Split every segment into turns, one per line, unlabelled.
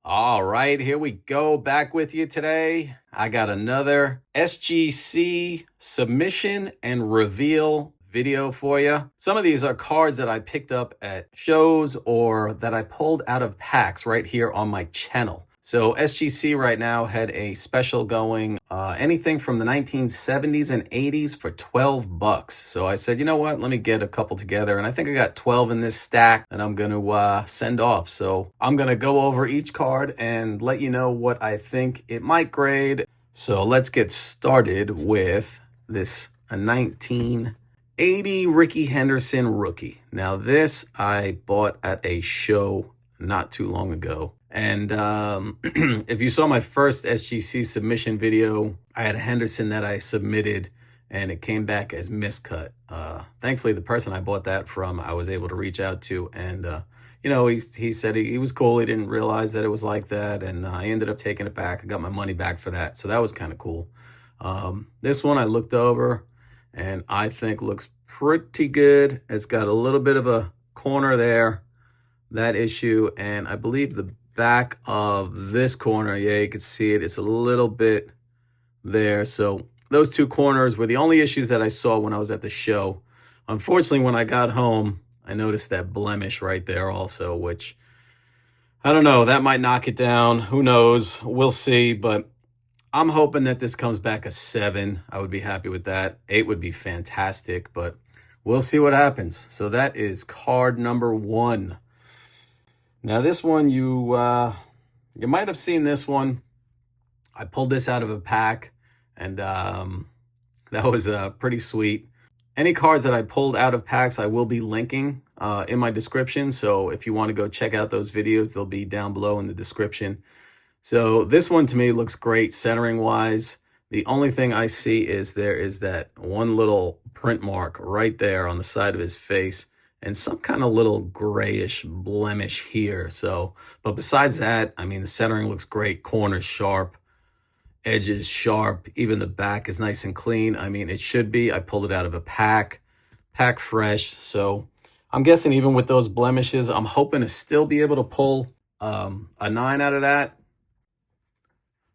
All right, here we go, back with you today. I got another SGC submission and reveal video for you. Some of these are cards that I picked up at shows or that I pulled out of packs right here on my channel. So SGC right now had a special going, anything from the 1970s and 80s for 12 bucks. So I said, you know what, let me get a couple together. And I think I got 12 in this stack that I'm going to send off. So I'm going to go over each card and let you know what I think it might grade. So let's get started with this, a 1980 Rickey Henderson rookie. Now this I bought at a show not too long ago. And if you saw my first SGC submission video, I had a Henderson that I submitted and it came back as miscut. Thankfully, the person I bought that from, I was able to reach out to, and you know, he said he was cool. He didn't realize that it was like that, and I ended up taking it back. I got my money back for that, so that was kind of cool. This one I looked over and I think looks pretty good. It's got a little bit of a corner there, that issue, and I believe the back of this corner, yeah, you can see it, it's a little bit there. So those two corners were the only issues that I saw when I was at the show. Unfortunately, when I got home, I noticed that blemish right there also, which I don't know, that might knock it down. Who knows? We'll see. But I'm hoping that this comes back a 7. I would be happy with that. 8 would be fantastic, but we'll see what happens. So that is card number 1. Now this one, you might have seen this one. I pulled this out of a pack, and that was pretty sweet. Any cards that I pulled out of packs, I will be linking in my description. So if you want to go check out those videos, they'll be down below in the description. So this one to me looks great centering wise. The only thing I see is there is that one little print mark right there on the side of his face, and some kind of little grayish blemish here. So, but besides that, I mean, the centering looks great. Corners sharp, edges sharp. Even the back is nice and clean. I mean, it should be. I pulled it out of a pack fresh. So I'm guessing even with those blemishes, I'm hoping to still be able to pull a 9 out of that.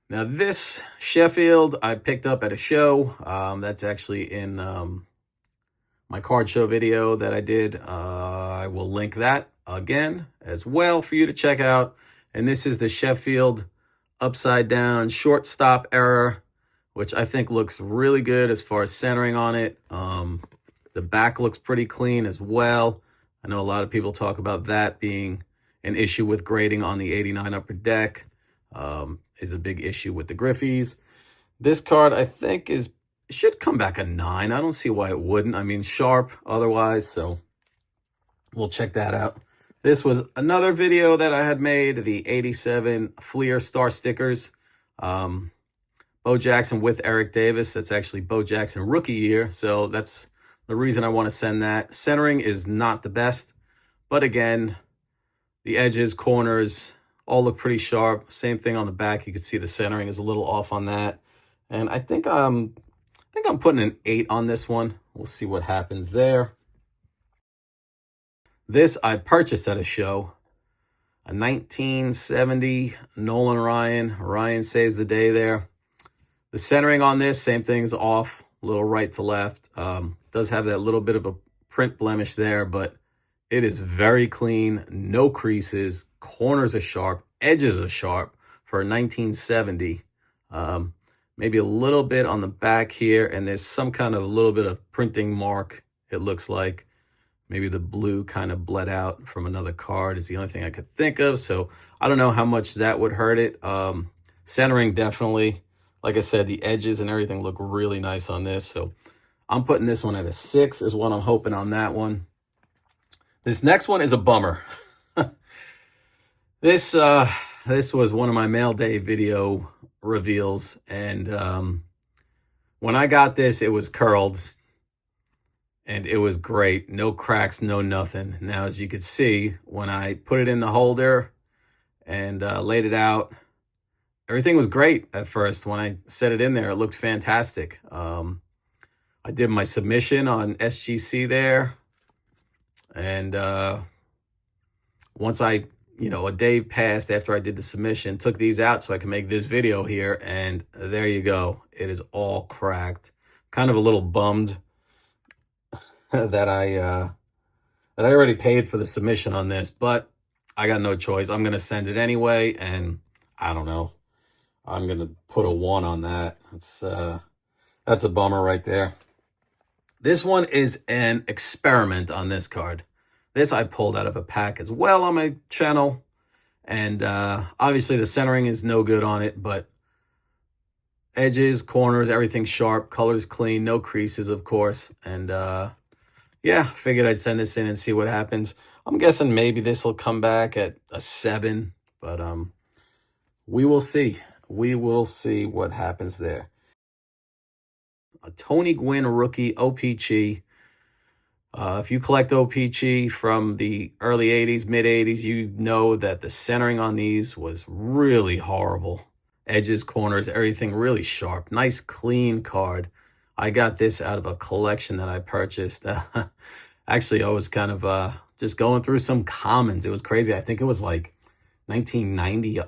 Now this Sheffield I picked up at a show. That's actually in my card show video that I did. I will link that again as well for you to check out. And this is the Sheffield upside down shortstop error, which I think looks really good as far as centering on it. The back looks pretty clean as well. I know a lot of people talk about that being an issue with grading on the 89 upper deck. Is a big issue with the Griffeys. This card I think should come back a 9. I don't see why it wouldn't. I mean, sharp otherwise, so we'll check that out. This was another video that I had made, the 87 Fleer star stickers. Bo Jackson with Eric Davis. That's actually Bo Jackson rookie year, so that's the reason I want to send that. Centering is not the best, but again, the edges, corners, all look pretty sharp. Same thing on the back. You can see the centering is a little off on that. And I think I'm putting an 8 on this one. We'll see what happens there. This I purchased at a show. A 1970 Nolan Ryan. Ryan saves the day there. The centering on this, same thing's off. A little right to left. Does have that little bit of a print blemish there, but it is very clean. No creases. Corners are sharp. Edges are sharp for a 1970. Maybe a little bit on the back here, and there's some kind of a little bit of printing mark, it looks like. Maybe the blue kind of bled out from another card is the only thing I could think of. So I don't know how much that would hurt it. Centering definitely. Like I said, the edges and everything look really nice on this. So I'm putting this one at a 6 is what I'm hoping on that one. This next one is a bummer. This was one of my mail day video reveals, and when I got this, it was curled, and it was great. No cracks, no nothing. Now, as you could see, when I put it in the holder and laid it out, everything was great at first. When I set it in there, it looked fantastic. I did my submission on SGC there. And once a day passed after I did the submission, took these out so I can make this video here. And there you go. It is all cracked. Kind of a little bummed that I already paid for the submission on this, but I got no choice. I'm going to send it anyway. And I don't know. I'm going to put a 1 on that. That's a bummer right there. This one is an experiment on this card. This I pulled out of a pack as well on my channel. And obviously the centering is no good on it, but edges, corners, everything's sharp, color's clean, no creases, of course. And yeah, figured I'd send this in and see what happens. I'm guessing maybe this will come back at a 7, but we will see. We will see what happens there. A Tony Gwynn rookie O-pee-chee. If you collect O-pee-chee from the early 80s, mid 80s, you know that the centering on these was really horrible. Edges, corners, everything really sharp. Nice, clean card. I got this out of a collection that I purchased. Actually, I was kind of just going through some commons. It was crazy. I think it was like 1990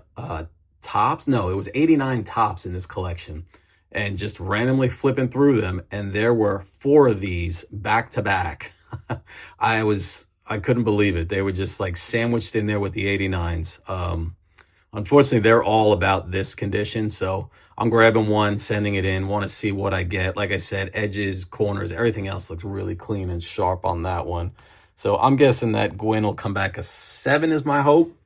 tops. No, it was 89 tops in this collection. And just randomly flipping through them, and there were 4 of these back to back. I couldn't believe it. They were just like sandwiched in there with the 89s. Unfortunately, they're all about this condition, so I'm grabbing one, sending it in, want to see what I get. Like I said, edges, corners, everything else looks really clean and sharp on that one. So I'm guessing that Gwynn will come back a 7 is my hope.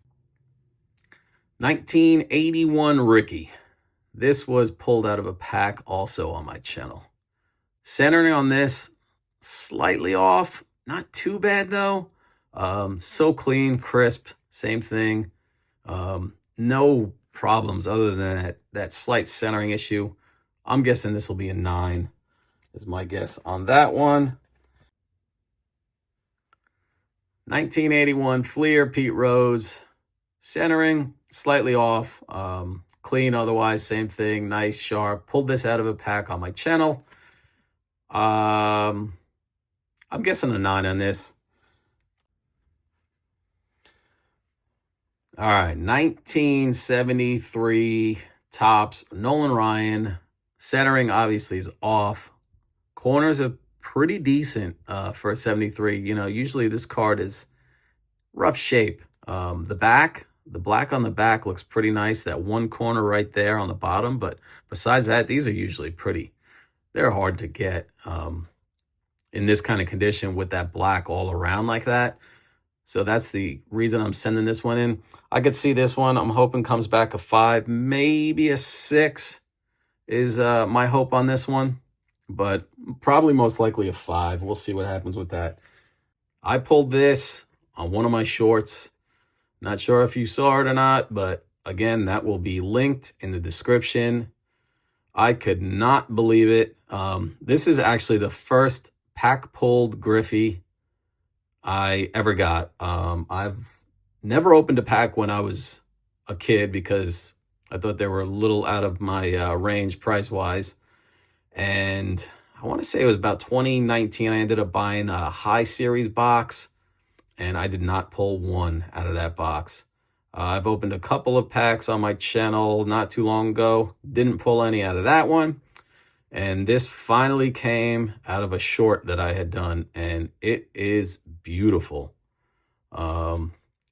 1981 Rickey. This was pulled out of a pack also on my channel. Centering on this, slightly off. Not too bad though. So clean, crisp, same thing. No problems other than that slight centering issue. I'm guessing this will be a 9 is my guess on that one. 1981 Fleer Pete Rose. Centering, slightly off. Clean otherwise, same thing, nice, sharp. Pulled this out of a pack on my channel. I'm guessing a 9 on this. All right, 1973 tops, Nolan Ryan. Centering obviously is off. Corners are pretty decent for a 73. You know, usually this card is rough shape. The black on the back looks pretty nice. That one corner right there on the bottom. But besides that, these are usually pretty. They're hard to get in this kind of condition with that black all around like that. So that's the reason I'm sending this one in. I could see this one. I'm hoping comes back a 5, maybe a 6 is my hope on this one. But probably most likely a 5. We'll see what happens with that. I pulled this on one of my shorts. Not sure if you saw it or not, but again, that will be linked in the description. I could not believe it. This is actually the first pack pulled Griffey I ever got. I've never opened a pack when I was a kid because I thought they were a little out of my range price-wise. And I want to say it was about 2019. I ended up buying a high series box, and I did not pull one out of that box. I've opened a couple of packs on my channel not too long ago. Didn't pull any out of that one. And this finally came out of a short that I had done, and it is beautiful.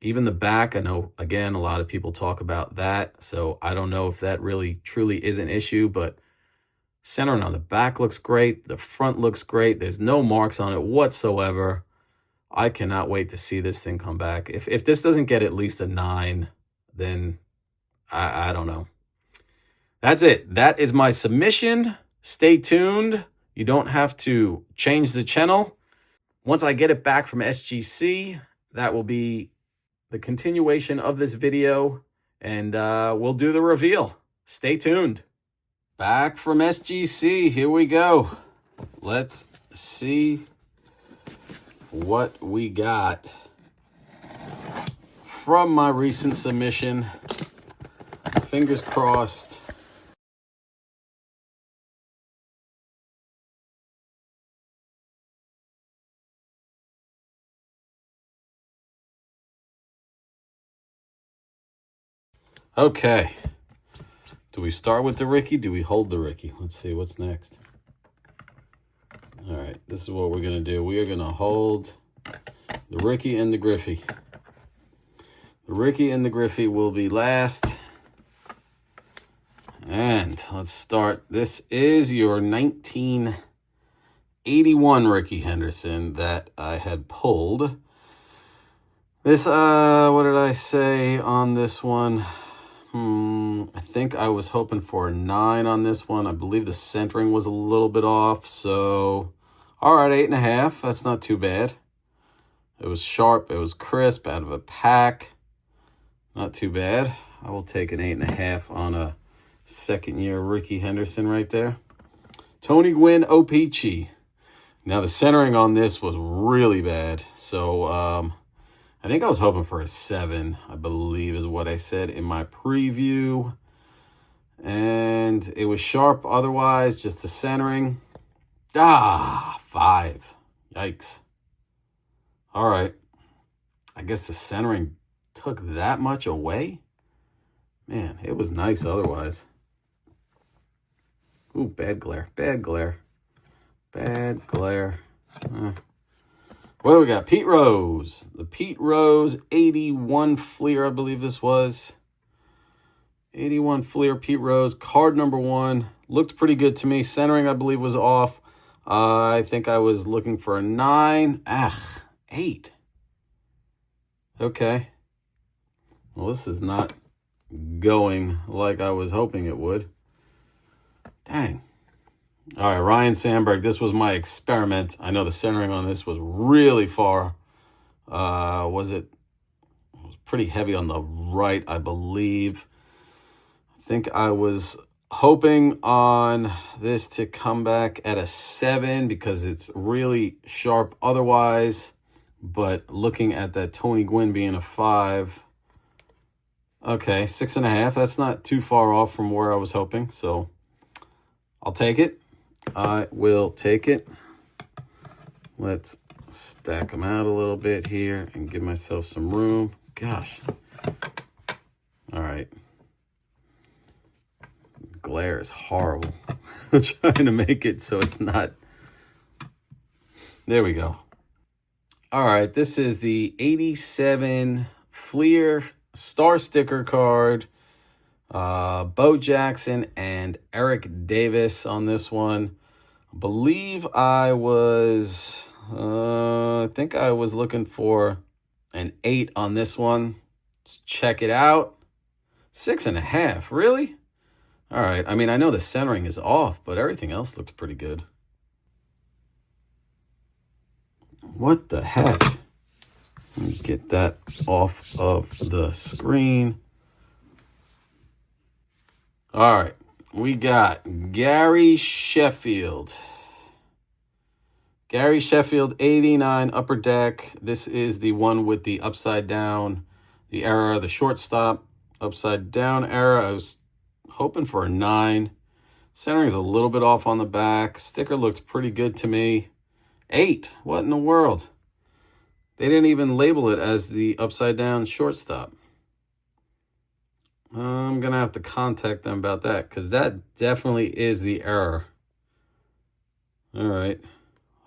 Even the back, I know, again, a lot of people talk about that, so I don't know if that really truly is an issue, but centering on the back looks great. The front looks great. There's no marks on it whatsoever. I cannot wait to see this thing come back. If this doesn't get at least a 9, then I don't know. That's it. That is my submission. Stay tuned. You don't have to change the channel. Once I get it back from SGC, that will be the continuation of this video, and we'll do the reveal. Stay tuned. Back from SGC. Here we go. Let's see what we got from my recent submission. Fingers crossed. Okay. Do we start with the Rickey? Do we hold the Rickey? Let's see what's next. All right, this is what we're going to do. We are going to hold the Rickey and the Griffey. The Rickey and the Griffey will be last. And let's start. This is your 1981 Rickey Henderson that I had pulled. This, what did I say on this one? I think I was hoping for a 9 on this one. I believe the centering was a little bit off. So, all right, 8.5. That's not too bad. It was sharp. It was crisp out of a pack. Not too bad. I will take an 8.5 on a second-year Rickey Henderson right there. Tony Gwynn O-pee-chee. Now, the centering on this was really bad. So, I think I was hoping for a 7, I believe is what I said in my preview. And it was sharp otherwise, just the centering. 5. Yikes. All right. I guess the centering took that much away. Man, it was nice otherwise. Ooh, bad glare. Bad glare. Bad glare. What do we got? Pete Rose. The Pete Rose 81 Fleer, I believe this was. 81 Fleer Pete Rose. Card number 1. Looked pretty good to me. Centering, I believe, was off. I think I was looking for a 9. 8. Okay. Well, this is not going like I was hoping it would. Dang. All right, Ryan Sandberg. This was my experiment. I know the centering on this was really far. It was pretty heavy on the right, I believe. I think I was hoping on this to come back at a 7 because it's really sharp otherwise. But looking at that Tony Gwynn being a 5. Okay, 6.5. That's not too far off from where I was hoping. So I'll take it. I will take it. Let's stack them out a little bit here and give myself some room. Gosh. All right. Glare is horrible. I'm trying to make it so it's not. There we go. All right. This is the 87 Fleer Star Sticker card. Bo Jackson and Eric Davis on this one. I believe I was, I think I was looking for an 8 on this one. Let's check it out. 6.5, really? All right. I mean, I know the centering is off, but everything else looks pretty good. What the heck? Let me get that off of the screen. All right, we got Gary Sheffield. Gary Sheffield, 89 Upper Deck. This is the one with the upside down, the error, the shortstop, upside down error. I was hoping for a 9. Centering is a little bit off on the back. Sticker looked pretty good to me. 8, what in the world? They didn't even label it as the upside down shortstop. I'm going to have to contact them about that because that definitely is the error. All right.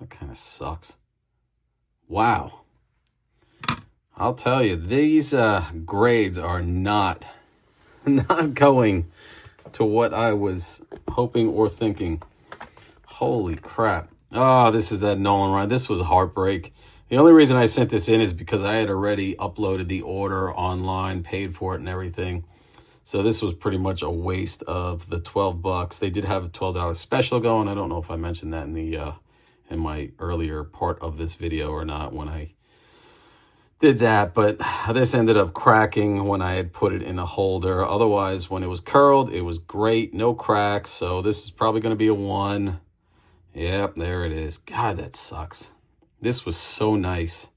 That kind of sucks. Wow. I'll tell you, these grades are not going to what I was hoping or thinking. Holy crap. Oh, this is that Nolan run. This was a heartbreak. The only reason I sent this in is because I had already uploaded the order online, paid for it and everything. So this was pretty much a waste of the $12. They did have a $12 special going. I don't know if I mentioned that in the in my earlier part of this video or not when I did that, but this ended up cracking when I had put it in a holder. Otherwise, when it was curled, it was great, no cracks. So this is probably going to be a 1. Yep, there it is. God, that sucks. This was so nice.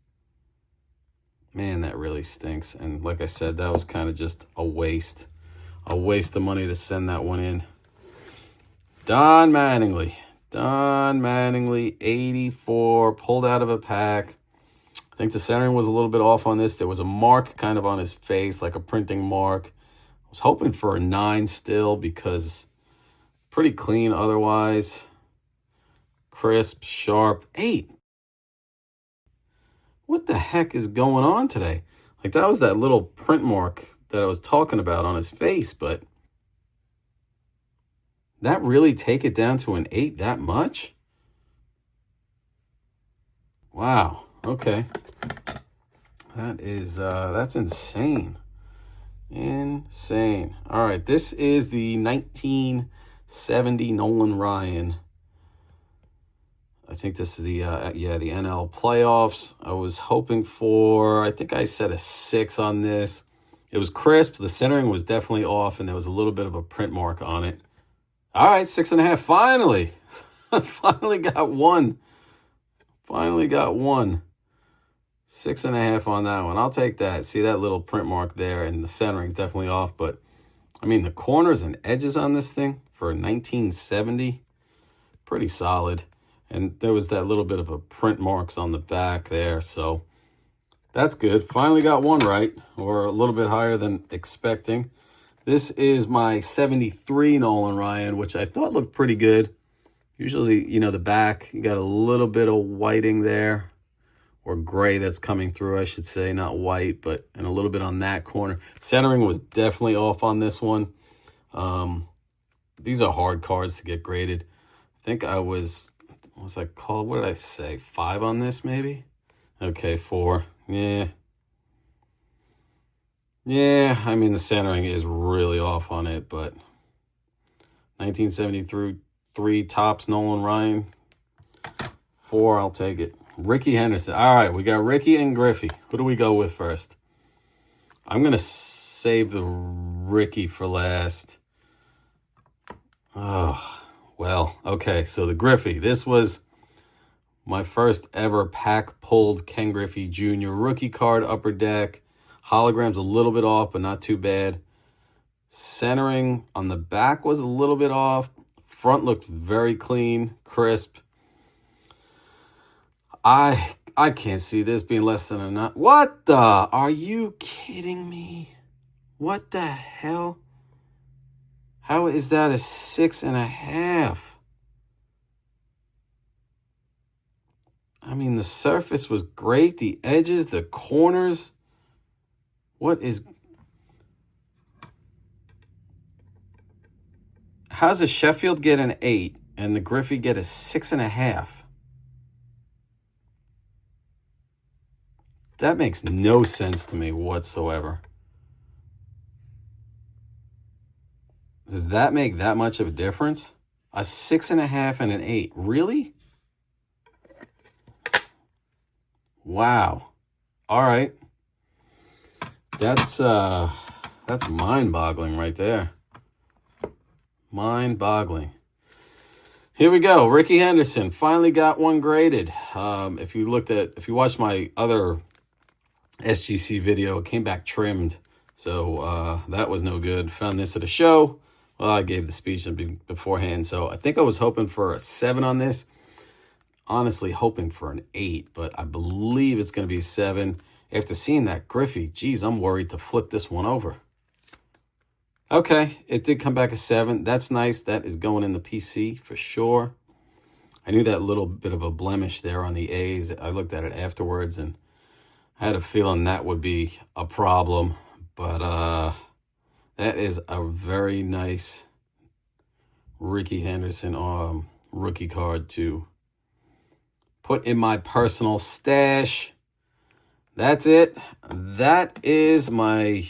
Man, that really stinks. And like I said, that was kind of just a waste a waste of money to send that one in. Don Mattingly. Don Mattingly, 84, pulled out of a pack. I think the centering was a little bit off on this. There was a mark kind of on his face, like a printing mark. I was hoping for a 9 still because pretty clean otherwise. Crisp, sharp. 8. What the heck is going on today? Like, that was that little print mark that I was talking about on his face, but that really take it down to an 8 that much? Wow. Okay. That's insane. Insane. All right, this is the 1970 Nolan Ryan. I think this is the NL playoffs. I was hoping for, I think I said a 6 on this. It was crisp. The centering was definitely off, and there was a little bit of a print mark on it. All right, 6.5. Finally. Finally got one. Finally got one. 6.5 on that one. I'll take that. See that little print mark there, and the centering's definitely off. But, I mean, the corners and edges on this thing for 1970, pretty solid. And there was that little bit of a print marks on the back there. So, that's good. Finally got one right, or a little bit higher than expecting. This is my 73 Nolan Ryan, which I thought looked pretty good. Usually, you know, the back, you got a little bit of whiting there, or gray that's coming through, I should say, not white, but and a little bit on that corner. Centering was definitely off on this one. These are hard cards to get graded. I think I was I called? What did I say? 5 on this, maybe? Okay, 4. Yeah. Yeah, I mean, the centering is really off on it, but 1973 Topps Nolan Ryan. 4, I'll take it. Rickey Henderson. All right, we got Rickey and Griffey. Who do we go with first? I'm going to save the Rickey for last. Oh, well, okay. So the Griffey. This was my first ever pack pulled Ken Griffey Jr. rookie card, upper deck. Hologram's a little bit off, but not too bad. Centering on the back was a little bit off. Front looked very clean, crisp. I can't see this being less than a 9. What the? Are you kidding me? What the hell? How is that a 6.5? I mean, the surface was great. The edges, the corners. What is... How's a Sheffield get an 8 and the Griffey get a 6.5? That makes no sense to me whatsoever. Does that make that much of a difference? A 6.5 and an 8. Really? Wow. All right. That's mind-boggling right there. Mind-boggling. Here we go. Rickey Henderson finally got one graded. If you watched my other SGC video, it came back trimmed. So that was no good. Found this at a show. Well, I gave the speech beforehand. So I think I was hoping for a 7 on this. Honestly, hoping for an 8, but I believe it's going to be a 7. After seeing that Griffey, geez, I'm worried to flip this one over. Okay, it did come back a 7. That's nice. That is going in the PC for sure. I knew that little bit of a blemish there on the A's. I looked at it afterwards, and I had a feeling that would be a problem. But that is a very nice Rickey Henderson rookie card to put in my personal stash. That's it. That is my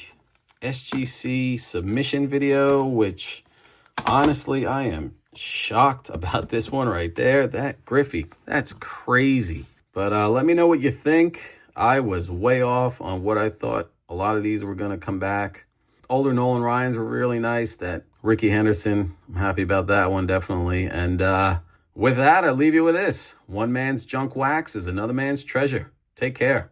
SGC submission video, which honestly, I am shocked about this one right there. That Griffey, that's crazy. But let me know what you think. I was way off on what I thought a lot of these were going to come back. Older Nolan Ryans were really nice. That Rickey Henderson, I'm happy about that one, definitely. And with that, I leave you with this. One man's junk wax is another man's treasure. Take care.